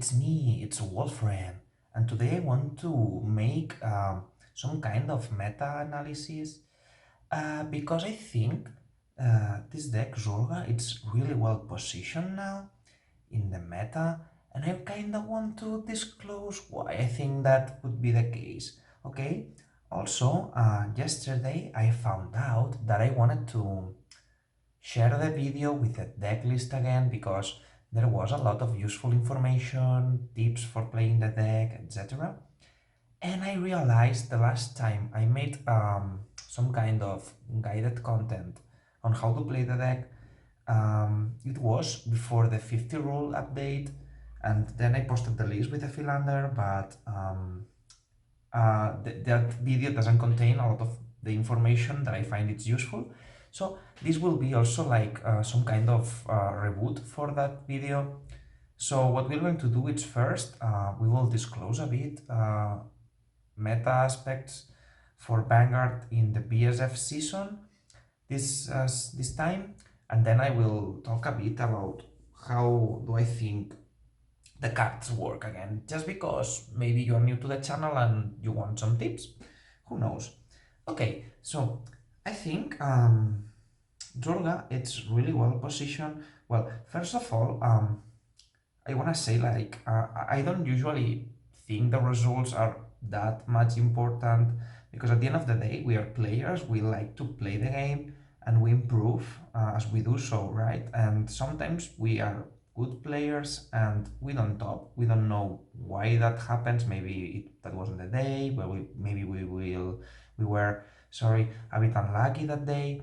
it's me, it's Wolfram, and today I want to make some kind of meta-analysis because I think this deck Zorga it's really well positioned now in the meta, and I kind of want to disclose why I think that would be the case. Okay. Also, yesterday I found out that I wanted to share the video with the deck list again because there was a lot of useful information, tips for playing the deck, etc. And I realized the last time I made some kind of guided content on how to play the deck, it was before the 50 rule update, and then I posted the list with the Philander, but that video doesn't contain a lot of the information that I find it's useful. So this will be also like some kind of reboot for that video. So what we're going to do is first, we will disclose a bit meta aspects for Vanguard in the BSF season this time, and then I will talk a bit about how do I think the cards work again, just because maybe you're new to the channel and you want some tips. Who knows? Okay, so I think Zorga it's really well positioned. Well, first of all, I want to say like I don't usually think the results are that much important because at the end of the day we are players. We like to play the game and we improve as we do so, right? And sometimes we are good players and we don't top. We don't know why that happens. Maybe that wasn't the day, but maybe we were sorry a bit unlucky that day.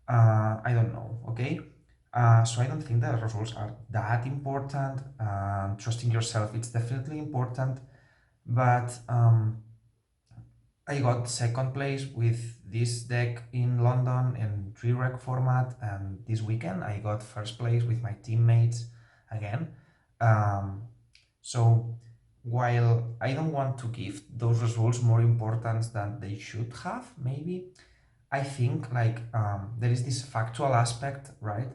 I don't know. Okay. So I don't think the results are that important. Trusting yourself, it's definitely important. But I got second place with this deck in London in 3-rec format, and this weekend I got first place with my teammates again. So while I don't want to give those results more importance than they should have, maybe, I think like there is this factual aspect, right?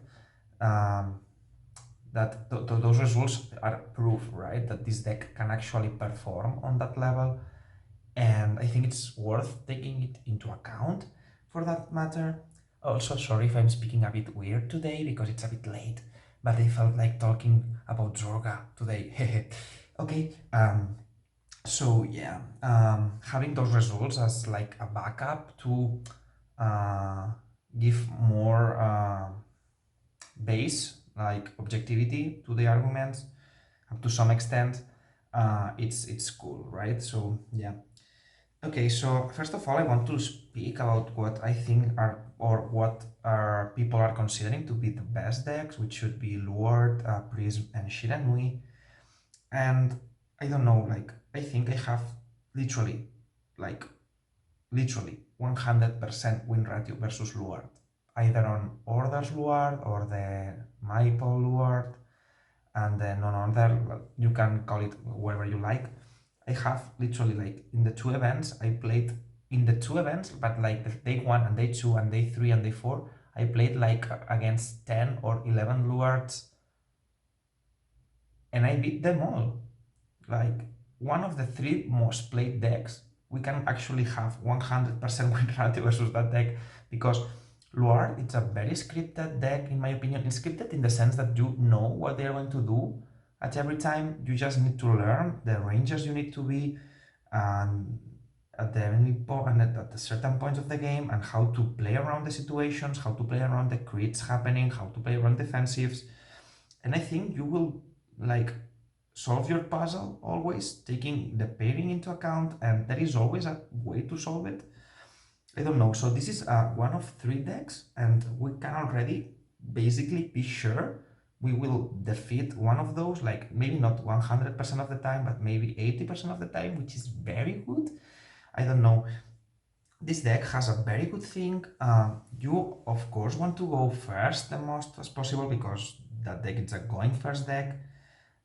Um, that those results are proof, right? That this deck can actually perform on that level. And I think it's worth taking it into account for that matter. Also, sorry if I'm speaking a bit weird today because it's a bit late, but I felt like talking about Zorga today. Okay, so yeah, having those results as like a backup to uh, give more base, like objectivity to the arguments up to some extent, it's cool, right? So yeah. Okay, so first of all, I want to speak about what I think are, or what are people are considering to be the best decks, which should be Luard, Prism, and Shiranui. And I don't know, like, I think I have literally, like, literally 100% win ratio versus Luard, either on Orders Luard or the Maple Luard, and then on other, you can call it whatever you like. I have literally like in the two events, I played in the two events, but like the day one and day two and day three and day four, I played like against 10 or 11 Luards and I beat them all. Like one of the three most played decks, we can actually have 100% win ratio versus that deck because Luard, it's a very scripted deck in my opinion. It's scripted in the sense that you know what they're going to do at every time. You just need to learn the ranges you need to be and at the and at the certain points of the game and how to play around the situations, how to play around the crits happening, how to play around defensives. And I think you will like solve your puzzle always taking the pairing into account, and there is always a way to solve it. I don't know. So this is one of three decks, and we can already basically be sure we will defeat one of those, like maybe not 100% of the time, but maybe 80% of the time, which is very good. I don't know. This deck has a very good thing. You, of course, want to go first the most as possible because that deck is a going first deck,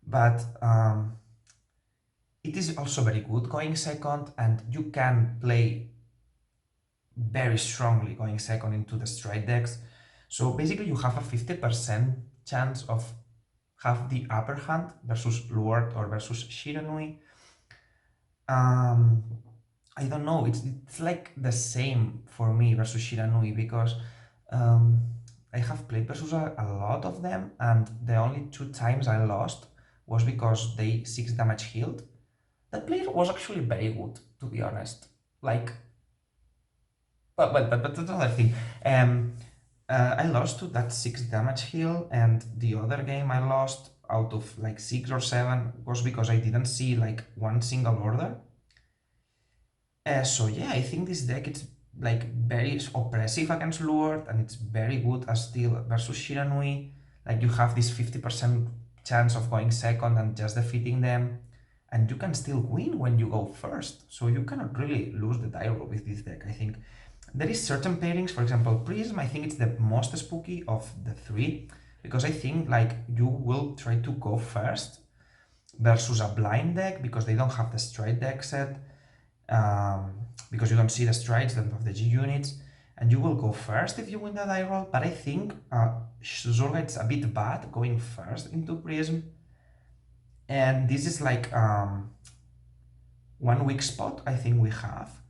but it is also very good going second, and you can play very strongly going second into the straight decks. So basically you have a 50% chance of have the upper hand versus Lured or versus Shiranui. I don't know, it's like the same for me versus Shiranui, because um, I have played versus a lot of them, and the only 2 times I lost was because they 6 damage healed. That player was actually very good, to be honest. Like, but that's another thing. I lost to that 6 damage heal, and the other game I lost out of like 6 or 7 was because I didn't see like one single order. So yeah, I think this deck is like very oppressive against Lured, and it's very good as still versus Shiranui. Like you have this 50% chance of going second and just defeating them, and you can still win when you go first. So you cannot really lose the die roll with this deck, I think. There is certain pairings, for example, Prism, I think it's the most spooky of the 3, because I think like you will try to go first versus a blind deck because they don't have the stride deck set, because you don't see the strides of the G units, and you will go first if you win the die roll. But I think Zorga is a bit bad going first into Prism, and this is like one weak spot I think we have.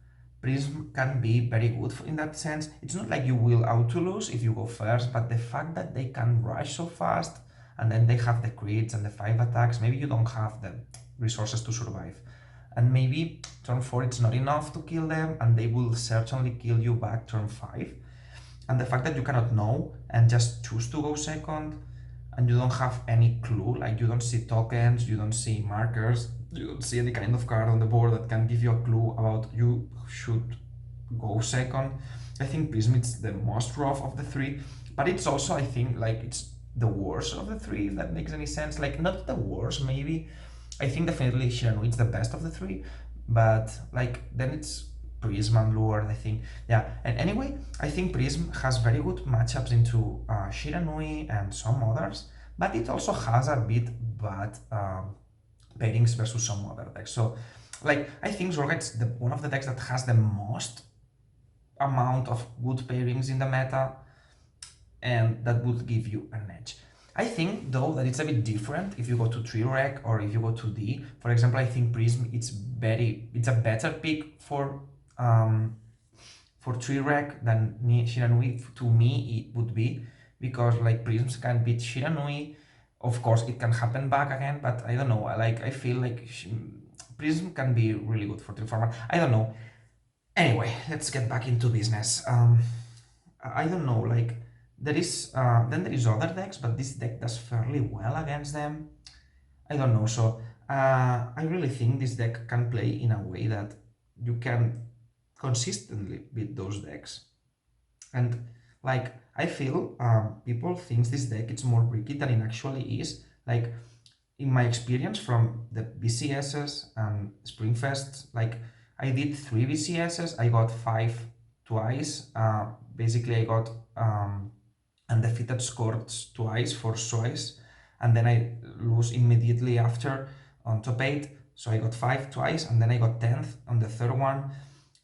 Prism can be very good in that sense. It's not like you will auto-lose if you go first, but the fact that they can rush so fast, and then they have the crits and the 5 attacks, maybe you don't have the resources to survive. And maybe turn 4 it's not enough to kill them, and they will certainly kill you back turn 5. And the fact that you cannot know and just choose to go second, and you don't have any clue, like you don't see tokens, you don't see markers, you don't see any kind of card on the board that can give you a clue about you should go second. I think Prism is the most rough of the 3, but it's also, I think, like it's the worst of the 3, if that makes any sense. Like, not the worst, maybe. I think definitely Shiranui is the best of the 3, but like then it's Prism and Lured, I think. Yeah, and anyway, I think Prism has very good matchups into Shiranui and some others, but it also has a bit bad pairings versus some other decks. So, like, I think Zorga is one of the decks that has the most amount of good pairings in the meta, and that would give you an edge. I think, though, that it's a bit different if you go to 3-Rec or if you go to D. For example, I think Prism it's a better pick for 3-Rec than Shiranui. To me, it would be, because like Prisms can beat Shiranui. Of course, it can happen back again, but I don't know. I feel like Prism can be really good for 3 format. I don't know. Anyway, let's get back into business. I don't know, like there is then there is other decks, but this deck does fairly well against them. I don't know, so I really think this deck can play in a way that you can consistently beat those decks. And like I feel people think this deck it's more bricky than it actually is. Like in my experience from the BCSs and Springfests, like I did 3 BCSs, I got 5 twice. Basically, I got undefeated scores twice for choice, and then I lose immediately after on top 8. So I got 5 twice, and then I got 10th on the third one.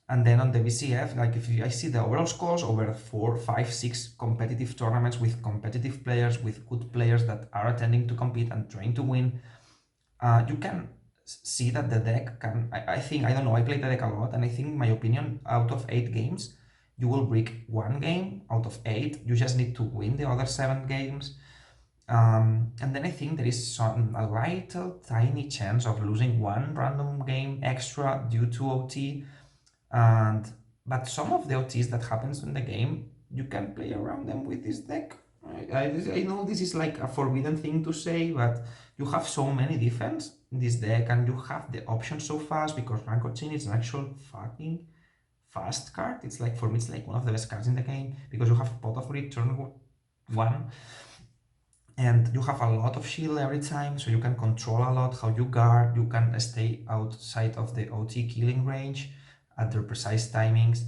And then on the BCF, like I see the overall scores over 4, 5, 6 competitive tournaments with competitive players, with good players that are attending to compete and trying to win, you can see that the deck can, I think, I don't know, I played the deck a lot, and I think, in my opinion, out of 8 games, you will break 1 game out of 8. You just need to win the other 7 games. And then I think there is a little tiny chance of losing 1 random game extra due to OT. But some of the OTs that happens in the game, you can play around them with this deck. I know this is like a forbidden thing to say, but you have so many defense in this deck, and you have the option so fast, because Rankochin is an actual fucking fast card. It's like, for me, it's like one of the best cards in the game, because you have Pot of Greed turn 1, and you have a lot of shield every time, so you can control a lot how you guard, you can stay outside of the OT killing range at their precise timings.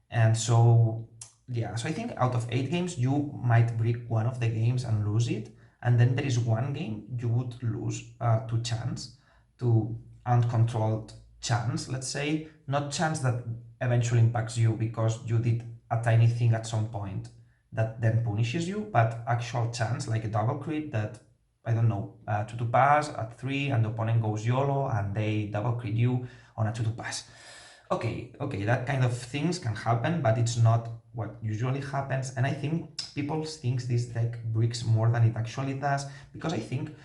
And so, yeah, so I think out of 8 games, you might break 1 of the games and lose it. And then there is 1 game you would lose to chance, to uncontrolled chance, let's say. Not chance that eventually impacts you because you did a tiny thing at some point that then punishes you, but actual chance, like a double crit that I don't know, 2-2 pass at 3, and the opponent goes YOLO, and they double crit you on a 2-2 pass. Okay, that kind of things can happen, but it's not what usually happens. And I think people think this deck breaks more than it actually does, because I think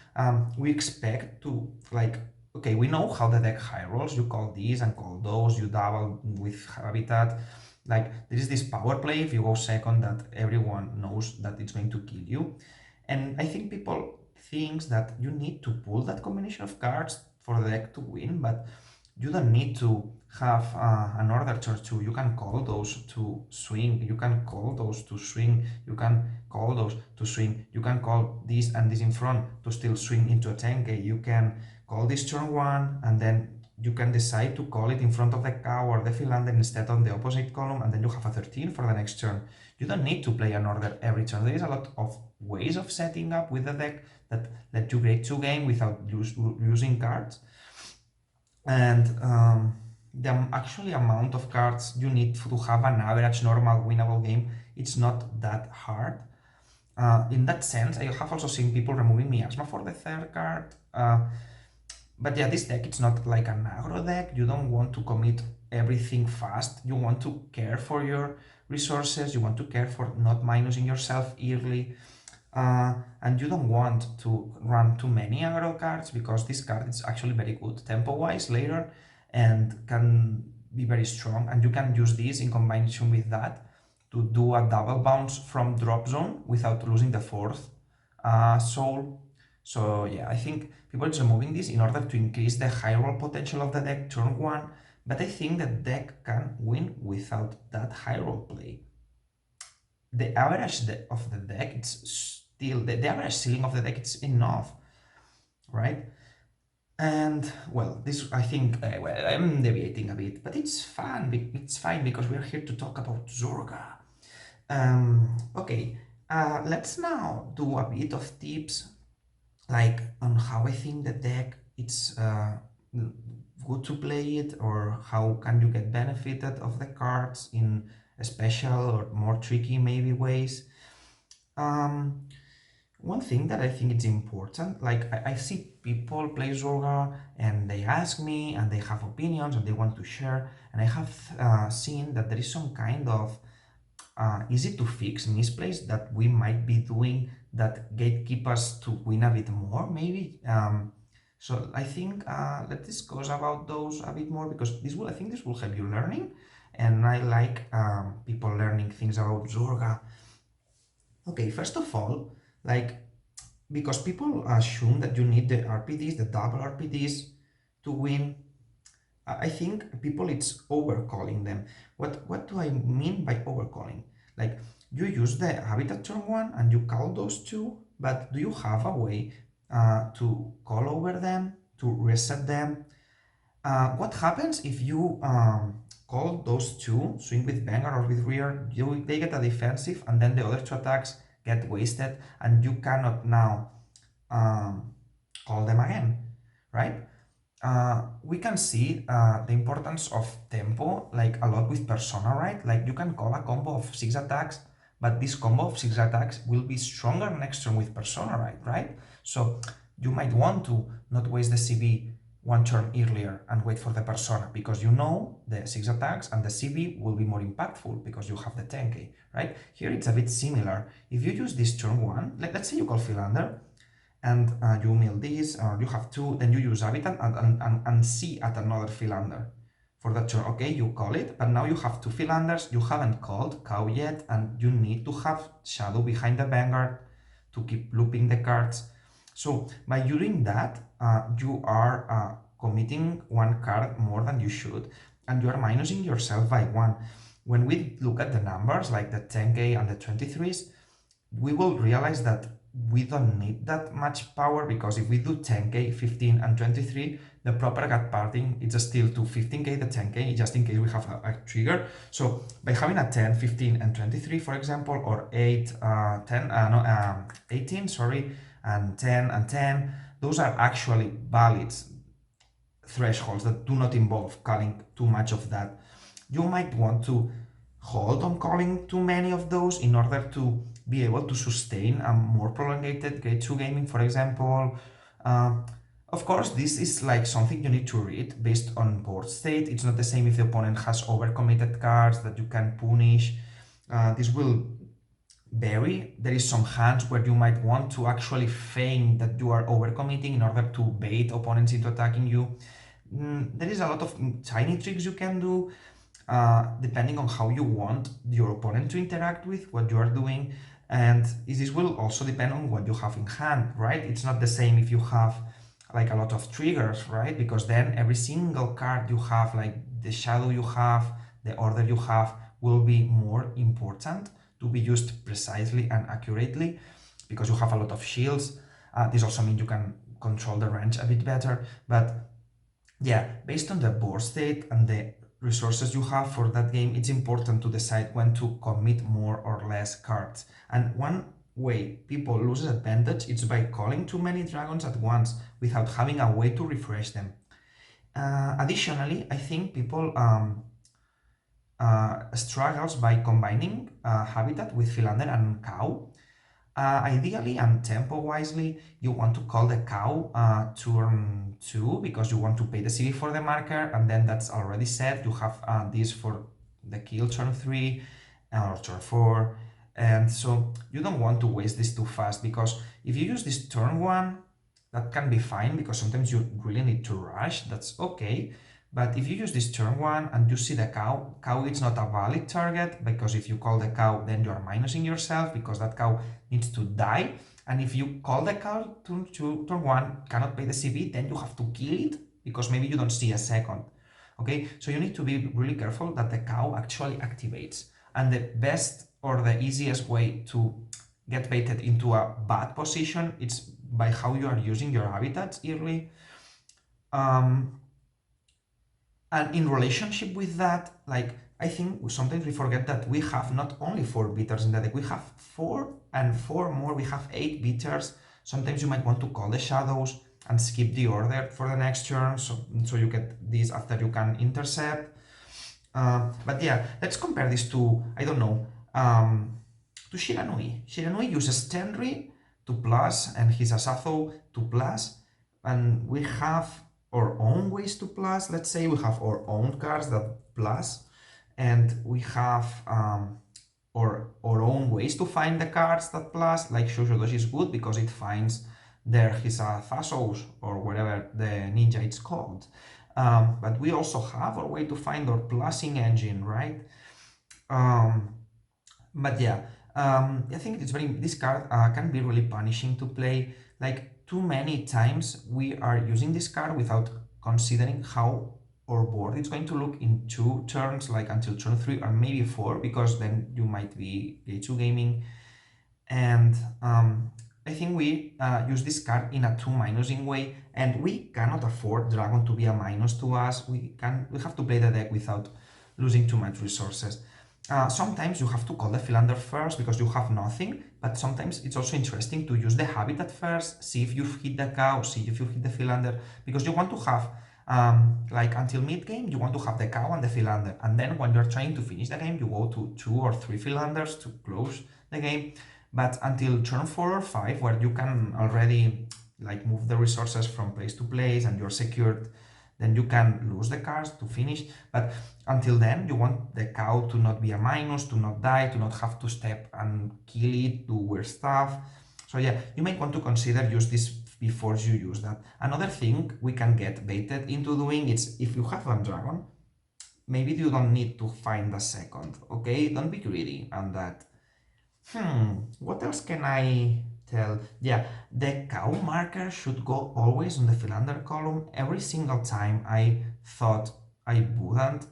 we expect to, like, okay, we know how the deck high rolls. You call these and call those, you double with habitat. Like, there is this power play if you go second that everyone knows that it's going to kill you. And I think people think that you need to pull that combination of cards for the deck to win, but you don't need to have an order turn 2. You can call those to swing, you can call those to swing, you can call those to swing, you can call this and this in front to still swing into a 10k, you can call this turn 1, and then you can decide to call it in front of the cow or the philander instead on the opposite column, and then you have a 13 for the next turn. You don't need to play an order every turn. There is a lot of ways of setting up with the deck that let you break 2 games without losing cards. And the actually amount of cards you need to have an average normal winnable game, it's not that hard. In that sense, I have also seen people removing Miasma for the 3rd card. But yeah, this deck, it's not like an aggro deck. You don't want to commit everything fast. You want to care for your resources. You want to care for not minusing yourself early. And you don't want to run too many aggro cards, because this card is actually very good tempo-wise later and can be very strong. And you can use this in combination with that to do a double bounce from drop zone without losing the 4th soul. So yeah, I think people are removing this in order to increase the high roll potential of the deck turn 1, but I think the deck can win without that high roll play. The average of the deck, it's still, the average ceiling of the deck, it's enough, right? And well, this, I think, well, I'm deviating a bit, but it's fun, it's fine, because we're here to talk about Zorga. Okay, let's now do a bit of tips, like on how I think the deck it's good to play it, or how can you get benefited of the cards in special or more tricky maybe ways. One thing that I think it's important, like I see people play Zorga and they ask me and they have opinions and they want to share, and I have seen that there is some kind of easy to fix misplays that we might be doing that gatekeep us to win a bit more, maybe. So I think let's discuss about those a bit more, because I think this will help you learning, and I like people learning things about Zorga. Okay, first of all, like, because people assume that you need the RPDs, the double RPDs to win, I think people, it's overcalling them. What do I mean by overcalling? Like, you use the habitat turn 1 and you call those 2, but do you have a way to call over them, to reset them? What happens if you call those 2, swing with Vanguard or with rear, they get a defensive, and then the other 2 attacks get wasted, and you cannot now call them again, right? We can see the importance of tempo, like, a lot with Persona, right? Like, you can call a combo of 6 attacks, but this combo of 6 attacks will be stronger next turn with Persona, right? So you might want to not waste the CB 1 turn earlier and wait for the Persona, because you know the 6 attacks and the CB will be more impactful because you have the 10k, right? Here it's a bit similar. If you use this turn 1, let's say you call Philander, and you mill this, or you have 2, then you use Habitat and see at another Philander for that turn. Okay, you call it, but now you have 2 Philanders, you haven't called Cow yet, and you need to have Shadow behind the Vanguard to keep looping the cards. So by doing that, you are committing 1 card more than you should, and you are minusing yourself by 1. When we look at the numbers, like the 10k and the 23s, we will realize that we don't need that much power, because if we do 10k, 15, and 23, the proper gut parting is still to 15k, the 10k, just in case we have a trigger. So by having a 10, 15, and 23, for example, or 8, 18, sorry, and 10 and 10, those are actually valid thresholds that do not involve calling too much of that. You might want to hold on calling too many of those in order to be able to sustain a more prolonged grade 2 gaming, for example. Of course, this is like something you need to read based on board state. It's not the same if the opponent has overcommitted cards that you can punish. This will vary. There is some hands where you might want to actually feign that you are overcommitting in order to bait opponents into attacking you. There is a lot of tiny tricks you can do, depending on how you want your opponent to interact with what you are doing. And this will also depend on what you have in hand, right? It's not the same if you have like a lot of triggers, right? Because then every single card you have, like the shadow you have, the order you have, will be more important to be used precisely and accurately because you have a lot of shields. This also means you can control the range a bit better. But yeah, based on the board state and the resources you have for that game, it's important to decide when to commit more or less cards. And one way people lose advantage is by calling too many dragons at once without having a way to refresh them. Additionally, I think people struggles by combining habitat with philander and cow. Ideally and tempo wisely, you want to call the cow turn 2 because you want to pay the CV for the marker, and then that's already set. You have this for the kill turn 3 or turn 4, and so you don't want to waste this too fast, because if you use this turn 1, that can be fine because sometimes you really need to rush, that's okay. But if you use this turn 1 and you see the cow is not a valid target, because if you call the cow, then you are minusing yourself because that cow needs to die. And if you call the cow turn 2, turn 1, cannot pay the CV, then you have to kill it because maybe you don't see a second. Okay, so you need to be really careful that the cow actually activates. And the best or the easiest way to get baited into a bad position, it's by how you are using your habitats early. And in relationship with that, like, I think sometimes we forget that we have not only 4 beaters in the deck, we have 4 and 4 more, we have 8 beaters. Sometimes you might want to call the shadows and skip the order for the next turn, so you get this after you can intercept. But yeah, let's compare this to, I don't know, to Shiranui. Shiranui uses Tenri to plus, and his Asatho to plus, and we have our own ways to plus. Let's say we have our own cards that plus, and we have our own ways to find the cards that plus. Like Shoshodoshi is good because it finds their Hisathazos or whatever the ninja it's called. But we also have our way to find our plussing engine, right? But yeah, I think it's this card can be really punishing to play. Like, too many times we are using this card without considering how our board is going to look in 2 turns, like until turn 3 or maybe 4, because then you might be G2 gaming. And I think we use this card in a 2 minusing way, and we cannot afford Dragon to be a minus to us. We have to play the deck without losing too much resources. Sometimes you have to call the philander first because you have nothing, but sometimes it's also interesting to use the habitat first, see if you've hit the cow, see if you hit the philander, because you want to have, like until mid-game, you want to have the cow and the philander, and then when you're trying to finish the game, you go to 2 or 3 philanders to close the game. But until turn 4 or 5, where you can already like move the resources from place to place and you're secured, then you can lose the cards to finish. But until then, you want the cow to not be a minus, to not die, to not have to step and kill it, do weird stuff. So yeah, you might want to consider use this before you use that. Another thing we can get baited into doing is, if you have one dragon, maybe you don't need to find a second, okay? Don't be greedy on that. What else can I tell? Yeah, the cow marker should go always on the philander column. Every single time I thought I wouldn't,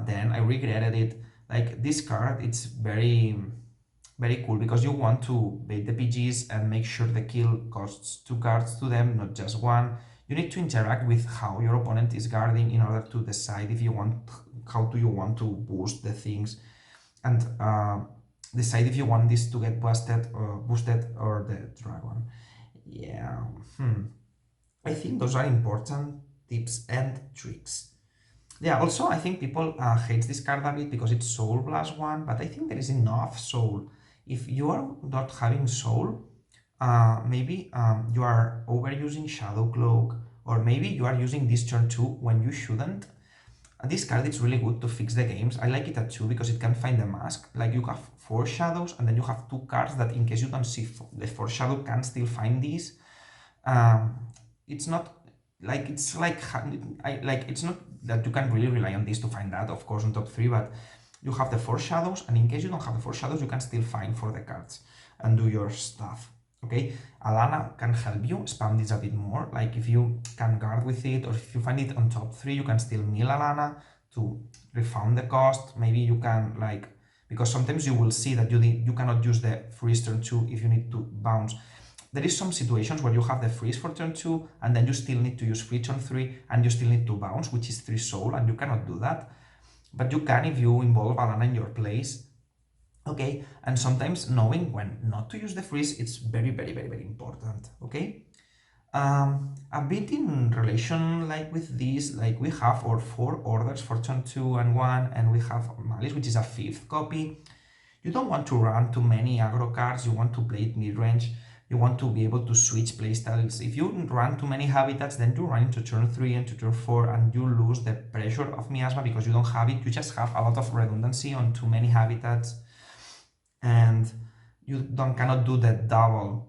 then I regretted it. Like, this card, it's very, very cool because you want to bait the PGs and make sure the kill costs 2 cards to them, not just 1. You need to interact with how your opponent is guarding in order to decide if you want, how do you want to boost the things, and decide if you want this to get boosted or the dragon. Yeah, I think those are important tips and tricks. Yeah, also I think people hate this card a bit because it's soul plus 1, but I think there is enough soul if you are not having soul, maybe you are overusing Shadow Cloak, or maybe you are using this turn 2 when you shouldn't. This card is really good to fix the games. I like it at 2 because it can find the mask. Like you have 4 shadows and then you have 2 cards that in case you don't see the 4th shadow can still find these. It's not like it's not that you can really rely on this to find that, of course, on top 3, but you have the 4 shadows, and in case you don't have the 4 shadows, you can still find for the cards and do your stuff. Okay, Alana can help you spam this a bit more. Like if you can guard with it, or if you find it on top 3, you can still mill Alana to refund the cost. Maybe you can, like, because sometimes you will see that you cannot use the freeze turn 2 if you need to bounce. There is some situations where you have the freeze for turn 2 and then you still need to use free turn 3 and you still need to bounce, which is 3 soul, and you cannot do that. But you can if you involve Alana in your plays. Okay, and sometimes knowing when not to use the freeze, it's very, very, very, very important. Okay, a bit in relation like with this, like we have our 4 orders for turn 2 and 1, and we have Malice, which is a 5th copy. You don't want to run too many aggro cards, you want to play it mid-range, you want to be able to switch playstyles. If you run too many habitats, then you run into turn 3 and to turn 4 and you lose the pressure of miasma because you don't have it. You just have a lot of redundancy on too many habitats, and you cannot do the double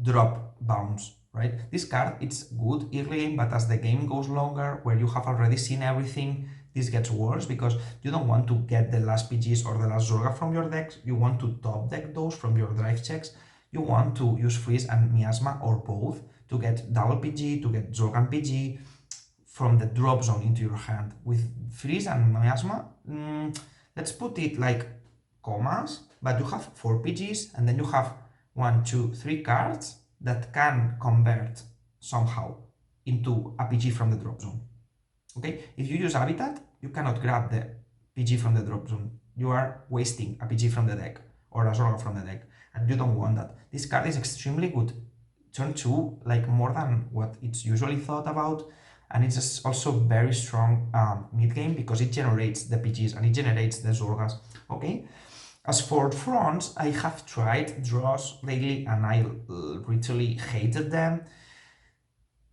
drop bounce, right? This card, it's good early game, but as the game goes longer, where you have already seen everything, this gets worse because you don't want to get the last PGs or the last Zorga from your decks. You want to top deck those from your drive checks. You want to use freeze and miasma or both to get double PG, to get Zorga and PG from the drop zone into your hand. With freeze and miasma, let's put it like commas, but you have 4 PGs and then you have 1, 2, 3 cards that can convert somehow into a PG from the drop zone. Okay, if you use Habitat, you cannot grab the PG from the drop zone. You are wasting a PG from the deck or a Zorga from the deck, and you don't want that. This card is extremely good turn 2, like more than what it's usually thought about, and it's also very strong mid game because it generates the PGs and it generates the Zorgas. Okay. As for fronts, I have tried draws lately and I literally hated them.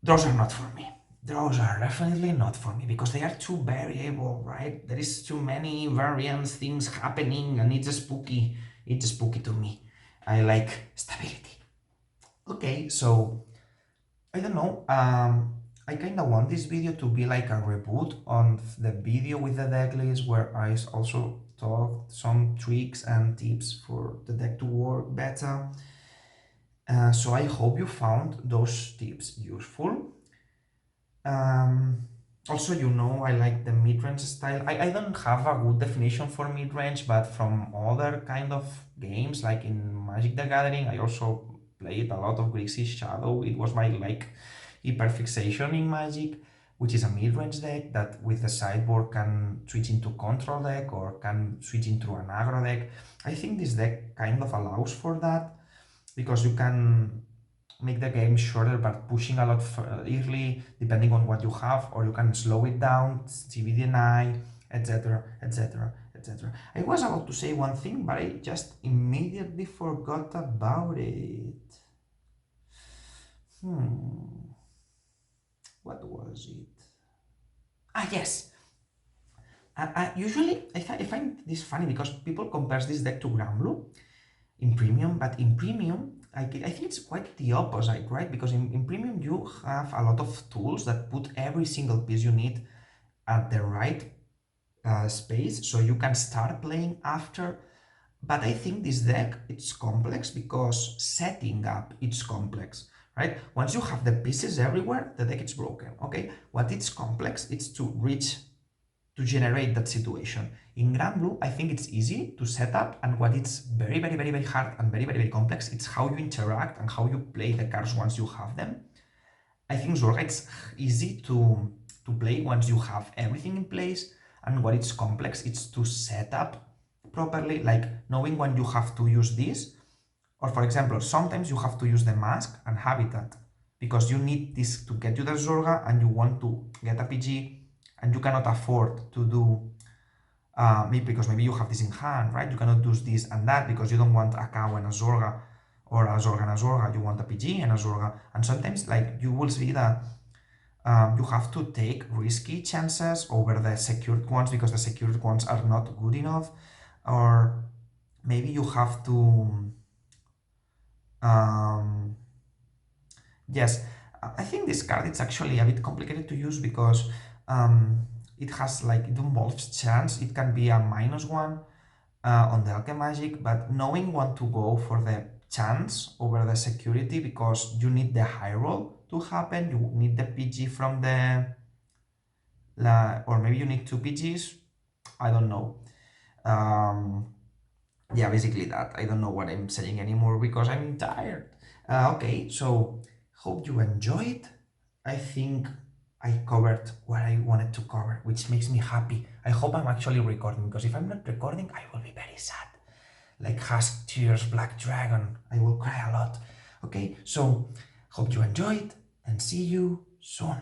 Draws are not for me. Draws are definitely not for me because they are too variable, right? There is too many variants, things happening, and it's spooky. It's spooky to me. I like stability. Okay, so I don't know. I kind of want this video to be like a reboot on the video with the deck list where I also talked some tricks and tips for the deck to work better. So I hope you found those tips useful. Also, you know, I like the mid-range style. I don't have a good definition for mid-range, but from other kind of games, like in Magic the Gathering, I also played a lot of Grixis Shadow. It was my like hyperfixation in Magic, which is a mid-range deck that with the sideboard can switch into control deck or can switch into an aggro deck. I think this deck kind of allows for that because you can make the game shorter but pushing a lot early depending on what you have, or you can slow it down, CV deny, etc, etc, etc. I was about to say one thing, but I just immediately forgot about it. What was it? Yes. Usually I find this funny because people compare this deck to Granblue in Premium, but in Premium I think it's quite the opposite, right? Because in Premium you have a lot of tools that put every single piece you need at the right space, so you can start playing after. But I think this deck, it's complex because setting up it's complex, right? Once you have the pieces everywhere, the deck is broken, okay? What it's complex, it's to generate that situation. In Granblue, I think it's easy to set up, and what it's very, very, very, very hard and very, very, very complex, it's how you interact and how you play the cards once you have them. I think Zorga, it's easy to play once you have everything in place, and what it's complex, it's to set up properly, like knowing when you have to use this, or for example, sometimes you have to use the mask and habitat, because you need this to get you the Zorga, and you want to get a PG, and you cannot afford to do maybe because maybe you have this in hand, right? You cannot do this and that because you don't want a cow and a Zorga, or a Zorga and a Zorga. You want a PG and a Zorga. And sometimes, like, you will see that you have to take risky chances over the secured ones because the secured ones are not good enough, or maybe you have to yes, I think this card is actually a bit complicated to use because it has, like, it involves chance. It can be a -1 on the Alchemy Magic, but knowing when to go for the chance over the security, because you need the high roll to happen, you need the PG from the, or maybe you need 2 PGs, I don't know. Yeah, basically that. I don't know what I'm saying anymore because I'm tired. Okay, so hope you enjoyed. I think I covered what I wanted to cover, which makes me happy. I hope I'm actually recording, because if I'm not recording, I will be very sad. Like Husk Tears, Black Dragon, I will cry a lot. Okay, so hope you enjoyed and see you soon.